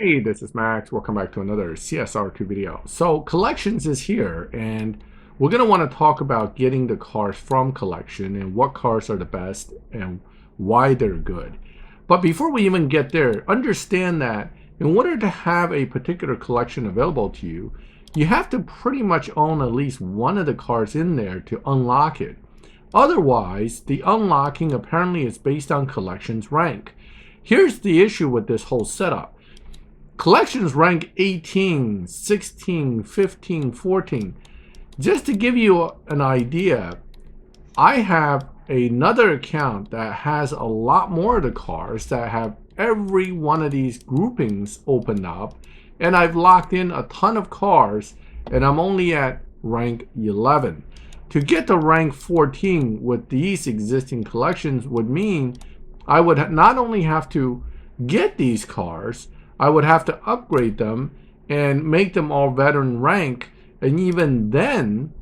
Hey, this is Max. Welcome back to another CSR2 video. So collections is here, and we're going to want to talk about getting the cars from collection and what cars are the best and why they're good. But before we even get there, understand that in order to have a particular collection available to you, you have to pretty much own at least one of the cars in there to unlock it. Otherwise, the unlocking apparently is based on collections rank. Here's the issue with this whole setup. Collections rank 18, 16, 15, 14. Just to give you an idea, I have another account that has a lot more of the cars that have every one of these groupings opened up, and I've locked in a ton of cars, and I'm only at rank 11. To get to rank 14 with these existing collections would mean I would not only have to get these cars, I would have to upgrade them and make them all veteran rank, and even then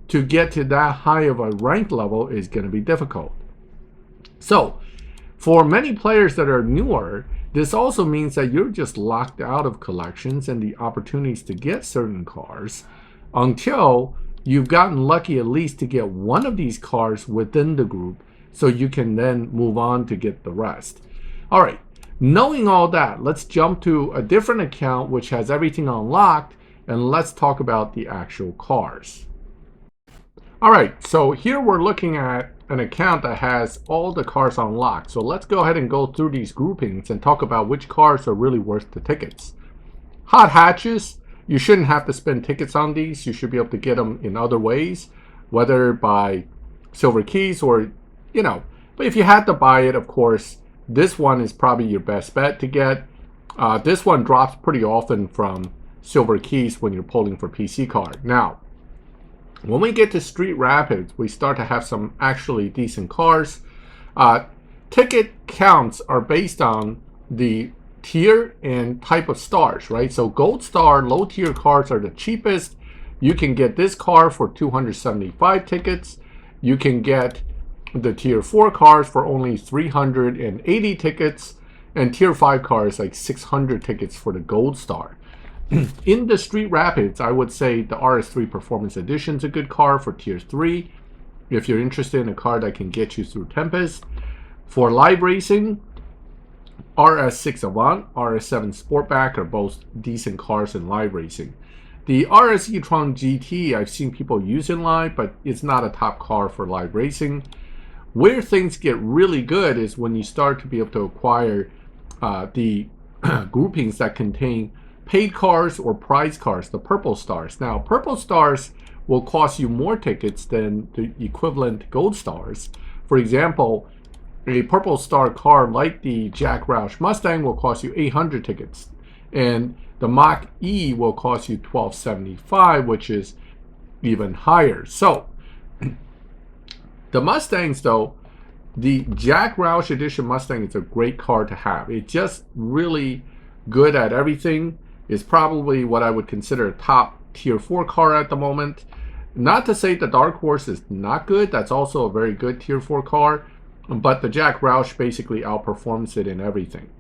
to get to that high of a rank level is going to be difficult. So for many players that are newer, this also means that you're just locked out of collections and the opportunities to get certain cars until you've gotten lucky at least to get one of these cars within the group, so you can then move on to get the rest. All right. Knowing all that, let's jump to a different account which has everything unlocked, and let's talk about the actual cars. All right, so here we're looking at an account that has all the cars unlocked. So let's go ahead and go through these groupings and talk about which cars are really worth the tickets. Hot hatches, you shouldn't have to spend tickets on these. You should be able to get them in other ways, whether by silver keys or, but if you had to buy it, of course, this one is probably your best bet to get. This one drops pretty often from silver keys when you're pulling for PC card. Now, when we get to Street Rapids, we start to have some actually decent cars. Ticket counts are based on the tier and type of stars, right? So gold star, low tier cars are the cheapest. You can get this car for 275 tickets. You can get the tier 4 cars for only 380 tickets, and tier 5 cars like 600 tickets for the gold star. In the Street Rapids, I would say the RS3 Performance Edition is a good car for tier 3 if you're interested in a car that can get you through Tempest. For live racing, RS6 Avant, RS7 Sportback are both decent cars in live racing. The RS e-tron GT I've seen people use in live, but it's not a top car for live racing. Where things get really good is when you start to be able to acquire the groupings that contain paid cars or prize cars, the purple stars. Now, purple stars will cost you more tickets than the equivalent gold stars. For example, a purple star car like the Jack Roush Mustang will cost you 800 tickets, and the Mach E will cost you 1275, which is even higher. So the Mustangs, though, the Jack Roush Edition Mustang is a great car to have. It's just really good at everything. It's probably what I would consider a top tier 4 car at the moment. Not to say the Dark Horse is not good. That's also a very good tier 4 car. But the Jack Roush basically outperforms it in everything.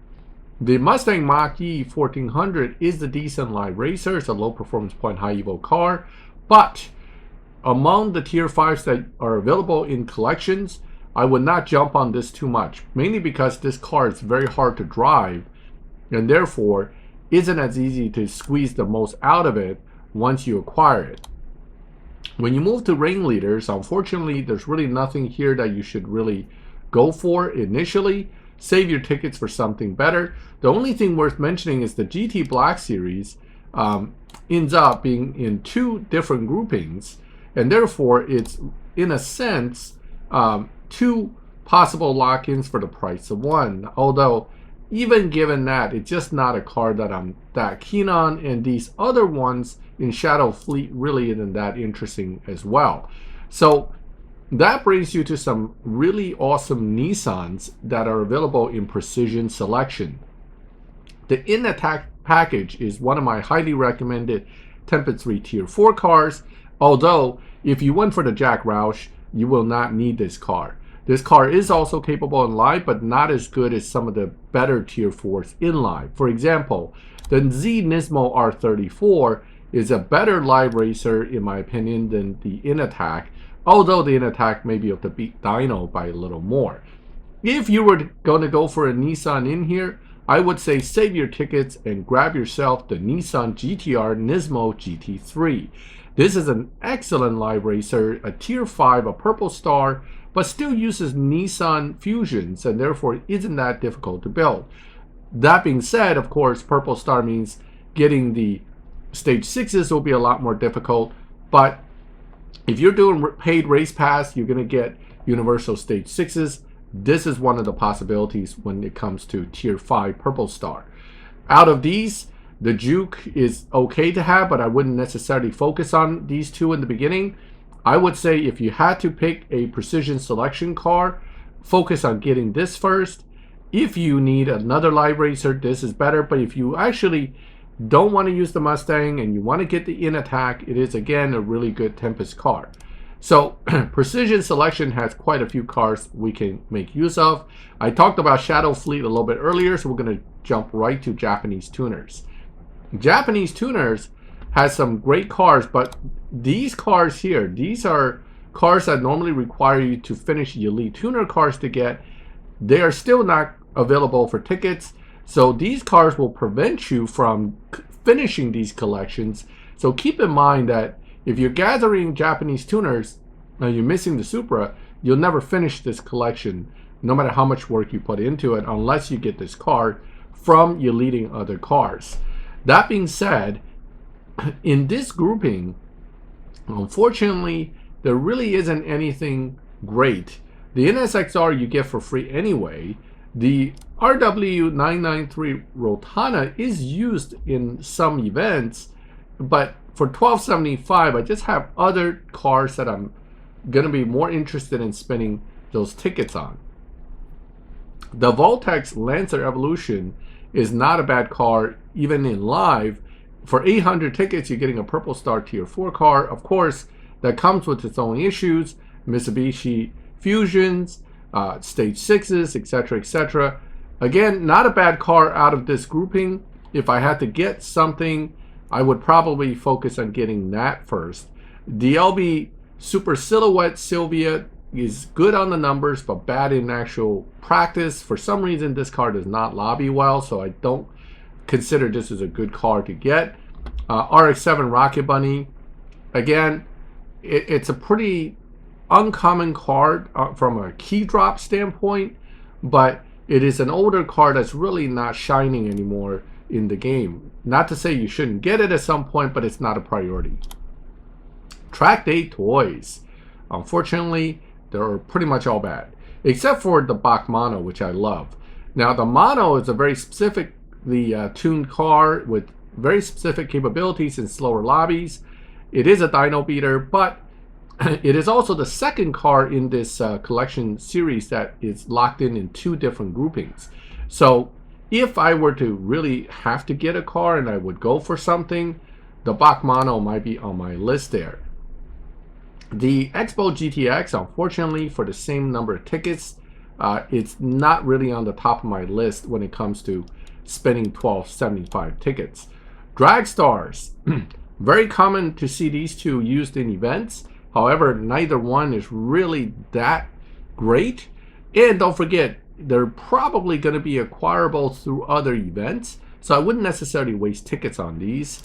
The Mustang Mach-E 1400 is a decent live racer. It's a low performance point, high evo car. But among the tier 5s that are available in collections, I would not jump on this too much, mainly because this car is very hard to drive and therefore isn't as easy to squeeze the most out of it once you acquire it. When you move to ringleaders, unfortunately, there's really nothing here that you should really go for initially. Save your tickets for something better. The only thing worth mentioning is the GT Black Series ends up being in 2 different groupings, and therefore it's, in a sense, 2 possible lock-ins for the price of 1. Although, even given that, it's just not a car that I'm that keen on, and these other ones in Shadow Fleet really isn't that interesting as well. So that brings you to some really awesome Nissans that are available in Precision Selection. The In Attack package is one of my highly recommended Tempest 3 Tier 4 cars, although if you went for the Jack Roush, you will not need this car. This car is also capable in live, but not as good as some of the better Tier 4s in live. For example, The Z Nismo R34 is a better live racer, in my opinion, than the In-Attack, although the In-Attack may be able to beat Dyno by a little more. If you were going to go for a Nissan in here, I would say save your tickets and grab yourself the Nissan GTR Nismo GT3. This is an excellent live racer, a tier 5, a purple star, but still uses Nissan Fusions and therefore isn't that difficult to build. That being said, of course, purple star means getting the stage 6s will be a lot more difficult, but if you're doing paid race pass, you're going to get universal stage 6s. This is one of the possibilities when it comes to tier 5 purple star. Out of these, the Juke is okay to have, but I wouldn't necessarily focus on these two in the beginning. I would say if you had to pick a precision selection car, focus on getting this first. If you need another live racer, this is better, but if you actually don't want to use the Mustang and you want to get the In-Attack, it is again a really good Tempest car. So precision selection has quite a few cars we can make use of. I talked about Shadow Fleet a little bit earlier, so we're going to jump right to Japanese tuners. Japanese tuners has some great cars, but these cars here, these are cars that normally require you to finish the elite tuner cars to get. They are still not available for tickets, so these cars will prevent you from finishing these collections. So keep in mind that if you're gathering Japanese tuners and you're missing the Supra, you'll never finish this collection, no matter how much work you put into it, unless you get this car from your leading other cars. That being said, in this grouping, unfortunately, there really isn't anything great. The NSXR you get for free anyway. The RW993 Rotana is used in some events, but for $12.75, I just have other cars that I'm going to be more interested in spending those tickets on. The Voltex Lancer Evolution is not a bad car, even in live. For 800 tickets, you're getting a Purple Star Tier 4 car. Of course, that comes with its own issues. Mitsubishi Fusions, Stage 6s, etc., etc. Again, not a bad car out of this grouping. If I had to get something, I would probably focus on getting that first. The LB Super Silhouette Sylvia is good on the numbers, but bad in actual practice. For some reason, this car does not lobby well, so I don't consider this as a good car to get. RX-7 Rocket Bunny, again, it's a pretty uncommon card from a key drop standpoint, but it is an older card that's really not shining anymore in the game. Not to say you shouldn't get it at some point, but it's not a priority. Track Day toys, unfortunately, they're pretty much all bad, except for the Bach Mono, which I love. Now, the Mono is a very specifically tuned car with very specific capabilities in slower lobbies. It is a dyno beater, but it is also the second car in this collection series that is locked in two different groupings. So if I were to really have to get a car and I would go for something, the Bach Mono might be on my list there. The Expo GTX, unfortunately, for the same number of tickets, it's not really on the top of my list when it comes to spending $12.75 tickets. Drag Stars, very common to see these two used in events. However, neither one is really that great. And don't forget, they're probably going to be acquirable through other events, so I wouldn't necessarily waste tickets on these.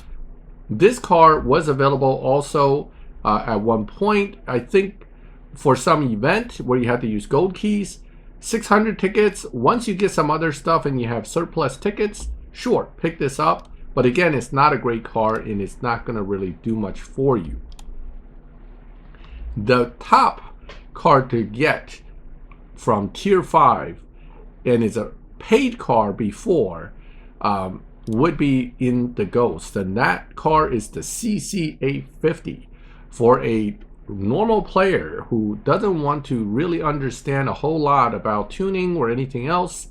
This car was available also at one point, I think, for some event where you had to use gold keys. 600 tickets. Once you get some other stuff and you have surplus tickets, sure, pick this up. But again, it's not a great car and it's not going to really do much for you. The top car to get from Tier 5, and is a paid car before, would be in the Ghost. And that car is the CC850. For a normal player who doesn't want to really understand a whole lot about tuning or anything else,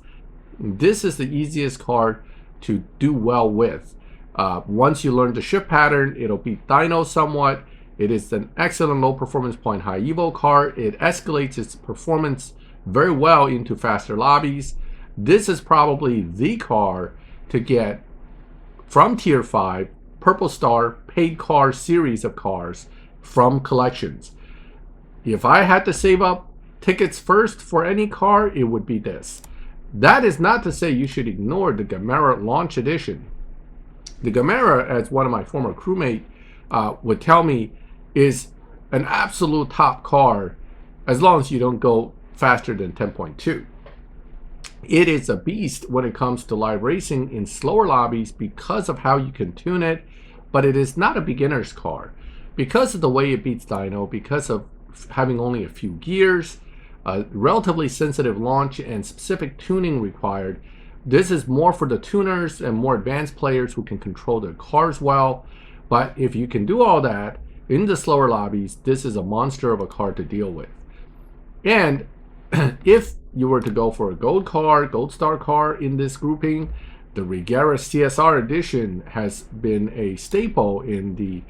this is the easiest car to do well with. Once you learn the shift pattern, it'll beat dyno somewhat. It is an excellent low performance point high evo car. It escalates its performance very well into faster lobbies. This is probably the car to get from Tier 5, Purple Star, paid car series of cars from collections. If I had to save up tickets first for any car, it would be this. That is not to say you should ignore the Gamera Launch Edition. The Gamera, as one of my former crewmates would tell me, is an absolute top car as long as you don't go faster than 10.2. It is a beast when it comes to live racing in slower lobbies because of how you can tune it, but it is not a beginner's car. Because of the way it beats dyno, because of having only a few gears, a relatively sensitive launch, and specific tuning required, this is more for the tuners and more advanced players who can control their cars well. But if you can do all that in the slower lobbies, this is a monster of a car to deal with. And if you were to go for a gold star car in this grouping, the Regera CSR edition has been a staple in the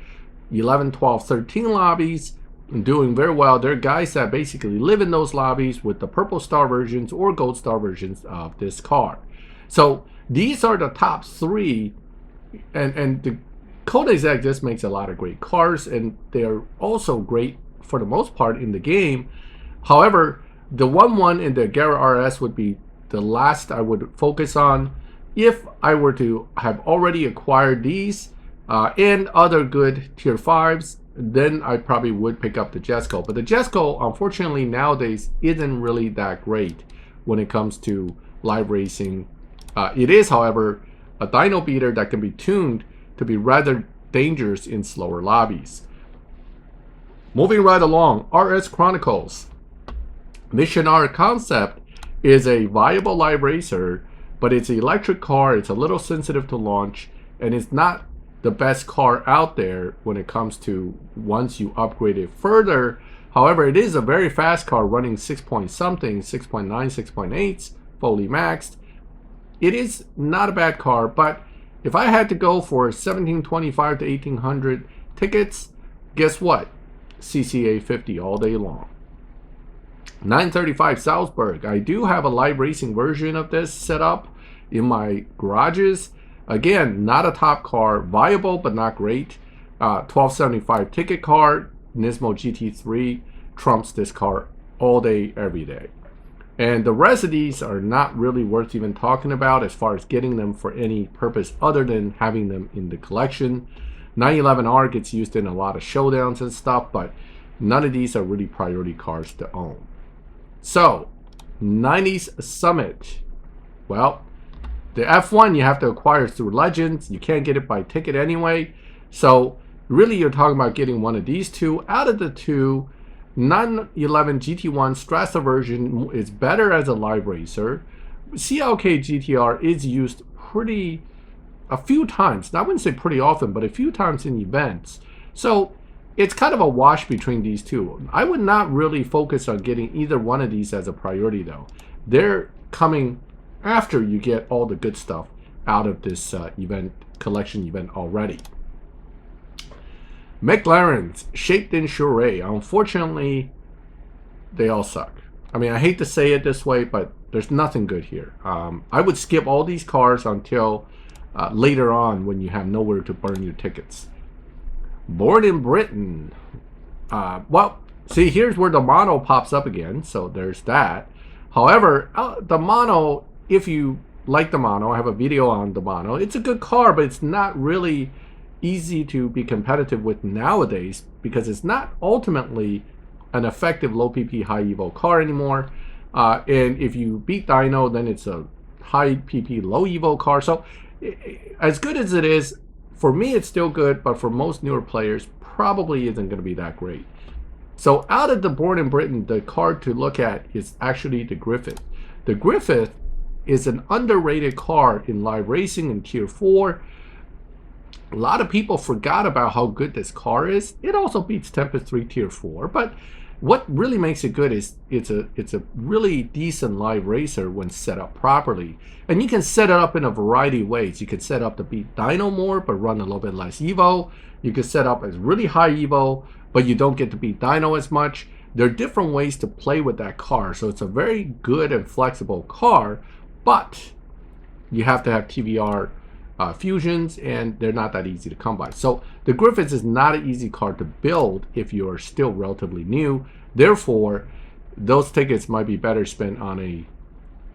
11, 12, 13 lobbies, and doing very well. There are guys that basically live in those lobbies with the purple star versions or gold star versions of this car. So these are the top three, and the Koenigsegg just makes a lot of great cars, and they're also great for the most part in the game. However, the 1-1 in the Gara RS would be the last I would focus on. If I were to have already acquired these and other good tier 5s, then I probably would pick up the Jesco. But the Jesco, unfortunately, nowadays isn't really that great when it comes to live racing. It is, however, a dyno beater that can be tuned to be rather dangerous in slower lobbies. Moving right along, RS Chronicles. Mission R concept is a viable live racer, but it's an electric car, it's a little sensitive to launch, and it's not the best car out there when it comes to once you upgrade it further. However, it is a very fast car running 6 point something, 6.9, 6.8, fully maxed. It is not a bad car, but if I had to go for 1725 to 1800 tickets, guess what? CCA 50 all day long. 935 Salzburg. I do have a live racing version of this set up in my garages. Again, not a top car, viable but not great. 1275 ticket car, Nismo GT3 trumps this car all day, every day. And the rest of these are not really worth even talking about as far as getting them for any purpose other than having them in the collection. 911R gets used in a lot of showdowns and stuff, but none of these are really priority cars to own. So, 90s Summit. Well, the F1 you have to acquire through Legends. You can't get it by ticket anyway. So, really you're talking about getting one of these two. Out of the two, 911 GT1 Strasser version is better as a live racer. CLK GTR is used a few times. I wouldn't say pretty often, but a few times in events. So, it's kind of a wash between these two. I would not really focus on getting either one of these as a priority though. They're coming after you get all the good stuff out of this collection event already. McLaren's shaped in surrey. Unfortunately, they all suck. I mean, I hate to say it this way, but there's nothing good here. I would skip all these cars until later on when you have nowhere to burn your tickets. Born in Britain. Well, see, here's where the mono pops up again, so there's that. However, the mono, if you like the mono, I have a video on the mono. It's a good car, but it's not really easy to be competitive with nowadays because it's not ultimately an effective low PP high evo car anymore. And if you beat dyno, then it's a high PP low evo car. So as good as it is, for me it's still good, but for most newer players probably isn't going to be that great. So out of the Born in Britain, the card to look at is actually the Griffith. The Griffith is an underrated car in live racing in tier 4. A lot of people forgot about how good this car is. It also beats Tempest 3 tier 4, but what really makes it good is it's a really decent live racer when set up properly. And you can set it up in a variety of ways. You can set up to beat dyno more but run a little bit less evo. You can set up as really high evo but you don't get to beat dyno as much. There are different ways to play with that car, so it's a very good and flexible car, but you have to have TVR fusions, and they're not that easy to come by. So the Griffiths is not an easy car to build if you're still relatively new. Therefore, those tickets might be better spent on a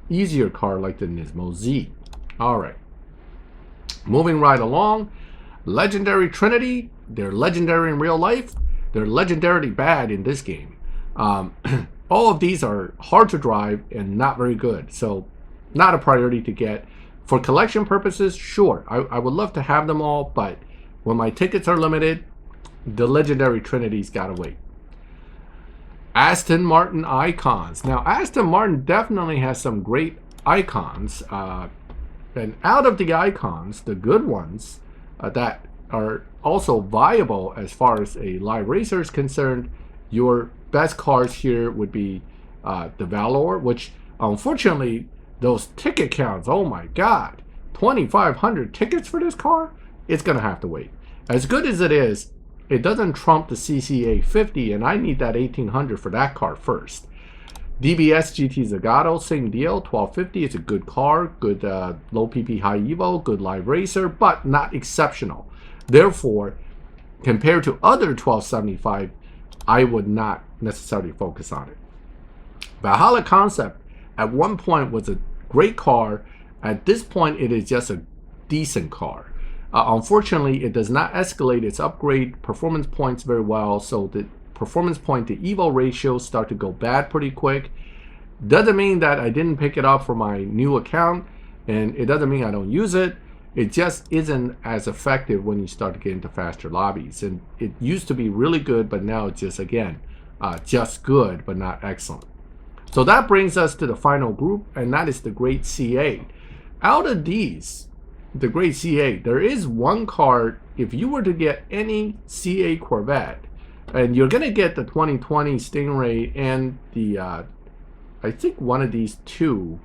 easier car like the Nismo Z. All right, moving right along. Legendary Trinity. They're legendary in real life. They're legendarily bad in this game. All of these are hard to drive and not very good, so not a priority to get. For collection purposes, sure, I would love to have them all, but when my tickets are limited, the legendary Trinity's gotta wait. Aston Martin icons. Now, Aston Martin definitely has some great icons, and out of the icons, the good ones that are also viable as far as a live racer is concerned, your best cars here would be the Valor, which unfortunately those ticket counts, oh my god, 2,500 tickets for this car, it's gonna have to wait. As good as it is, it doesn't trump the CCA 50, and I need that 1,800 for that car first. DBS GT Zagato, same deal, 1,250. It's a good car, good low PP high evo, good live racer, but not exceptional. Therefore, compared to other 1275, I would not necessarily focus on it. Valhalla Concept at one point was a great car. At this point, it is just a decent car. Unfortunately, it does not escalate its upgrade performance points very well, so the performance point to evo ratios start to go bad pretty quick. Doesn't mean that I didn't pick it up for my new account, and it doesn't mean I don't use it. It just isn't as effective when you start to get into faster lobbies. And it used to be really good, but now it's just, again, just good, but not excellent. So that brings us to the final group, and that is the Great C8. Out of these, the Great C8, there is one car, if you were to get any C8 Corvette, and you're going to get the 2020 Stingray and the, I think one of these two.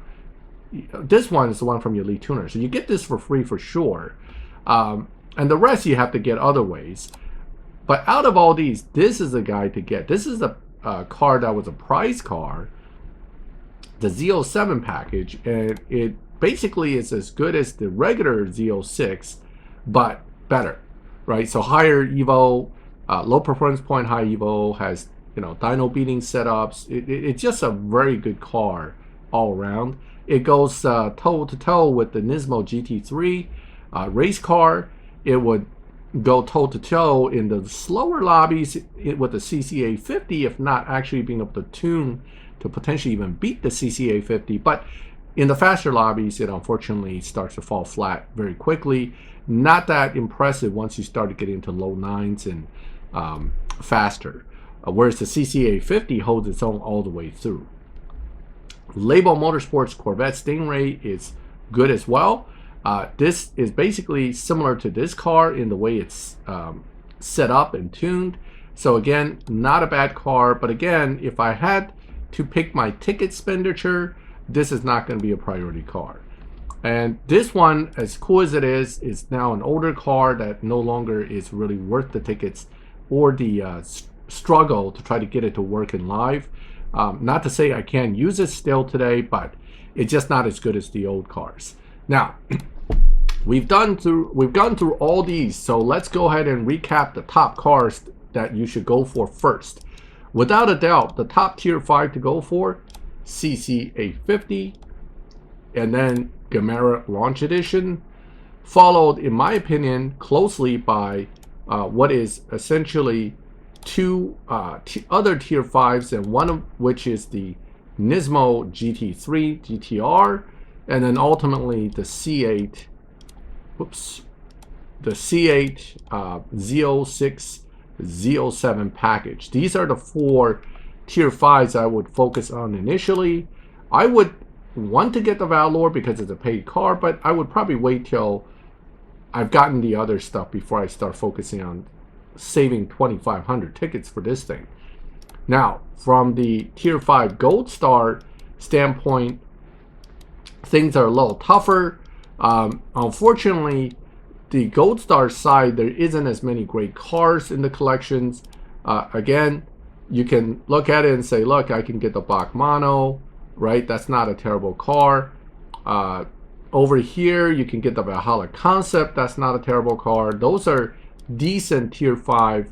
This one is the one from your Elite Tuner. So you get this for free for sure. And the rest you have to get other ways. But out of all these, this is the guy to get. This is a car that was a prize car. The Z07 package. And it basically is as good as the regular Z06, but better. Right? So higher Evo, low performance point, high Evo, has, you know, dyno beating setups. It's just a very good car all around. It goes toe to toe with the Nismo GT3 race car. It would go toe to toe in the slower lobbies with the CCA 50, if not actually being able to tune to potentially even beat the CCA 50. But in the faster lobbies, it unfortunately starts to fall flat very quickly. Not that impressive once you start to get into low nines and faster. Whereas the CCA 50 holds its own all the way through. Label Motorsports Corvette Stingray is good as well. This is basically similar to this car in the way it's set up and tuned. So again, not a bad car, but again, if I had to pick my ticket expenditure, this is not going to be a priority car. And this one, as cool as it is now an older car that no longer is really worth the tickets or the struggle to try to get it to work in live. Not to say I can't use it still today, but it's just not as good as the old cars. Now, we've gone through all these, so let's go ahead and recap the top cars that you should go for first. Without a doubt, the top tier 5 to go for, CC850, and then Gamera Launch Edition, followed, in my opinion, closely by what is essentially two other tier 5s, and one of which is the Nismo GT3 GTR, and then ultimately the C8 Z06 Z07 package. These are the 4 tier 5s I would focus on initially. I would want to get the Valor because it's a paid car, but I would probably wait till I've gotten the other stuff before I start focusing on saving 2,500 tickets for this thing. Now, from the tier 5 Gold Star standpoint, things are a little tougher. Unfortunately, the Gold Star side, there isn't as many great cars in the collections. Again, you can look at it and say, look, I can get the Bach Mono, right? That's not a terrible car. Over here, you can get the Valhalla Concept. That's not a terrible car. Those are decent tier 5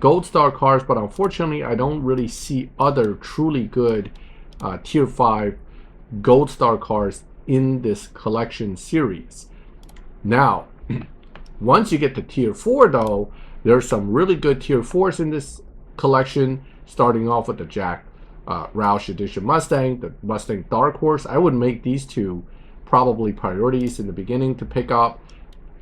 Gold Star cars, but unfortunately, I don't really see other truly good tier 5 Gold Star cars in this collection series. Now, once you get to tier 4 though, there's some really good tier 4s in this collection, starting off with the Jack Roush Edition Mustang, the Mustang Dark Horse. I would make these two probably priorities in the beginning to pick up.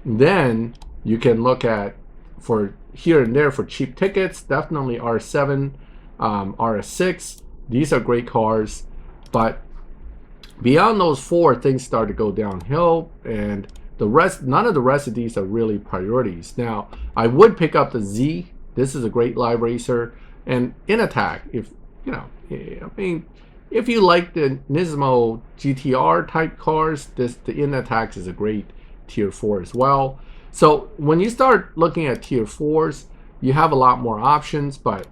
Then you can look at, for here and there for cheap tickets, definitely RS7, RS6. These are great cars, but beyond those 4, things start to go downhill, and the rest, none of the rest of these are really priorities. Now, I would pick up the Z. This is a great live racer, and in attack, if you know, I mean, if you like the Nismo GTR type cars, the in attacks is a great tier 4 as well. So when you start looking at tier 4s, you have a lot more options, but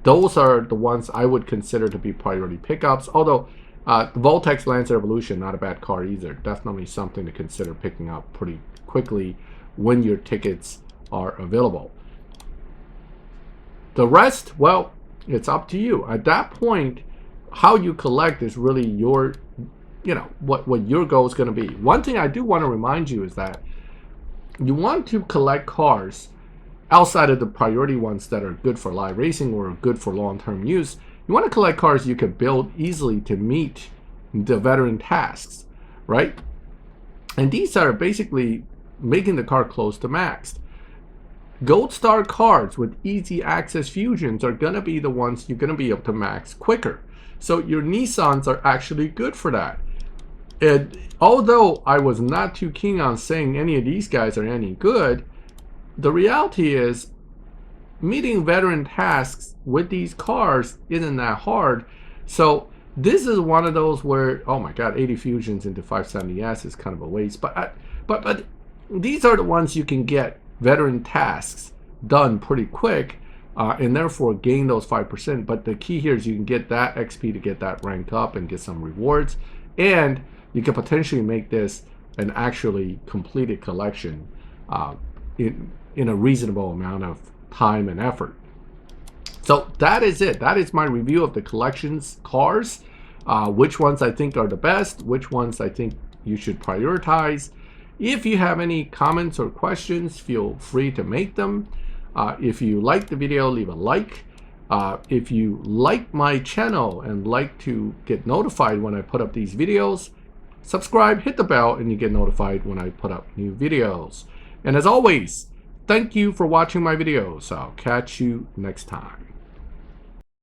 those are the ones I would consider to be priority pickups. Although the Voltex Lancer Evolution, not a bad car either. Definitely something to consider picking up pretty quickly when your tickets are available. The rest, well, it's up to you. At that point, how you collect is really your, you know, what your goal is going to be. One thing I do want to remind you is that you want to collect cars outside of the priority ones that are good for live racing or good for long-term use. You want to collect cars you can build easily to meet the veteran tasks, right? And these are basically making the car close to maxed. Gold Star cars with easy access fusions are going to be the ones you're going to be able to max quicker. So your Nissans are actually good for that. And although I was not too keen on saying any of these guys are any good, the reality is meeting veteran tasks with these cars isn't that hard. So this is one of those where, oh my god, 80 fusions into 570S is kind of a waste. But these are the ones you can get veteran tasks done pretty quick, and therefore gain those 5%. But the key here is you can get that XP to get that ranked up and get some rewards, and you can potentially make this an actually completed collection in a reasonable amount of time and effort. So that is it. That is my review of the collections cars. Which ones I think are the best, which ones I think you should prioritize. If you have any comments or questions, feel free to make them. If you like the video, leave a like. If you like my channel and like to get notified when I put up these videos, subscribe, hit the bell, and you get notified when I put up new videos. And as always, thank you for watching my videos. I'll catch you next time.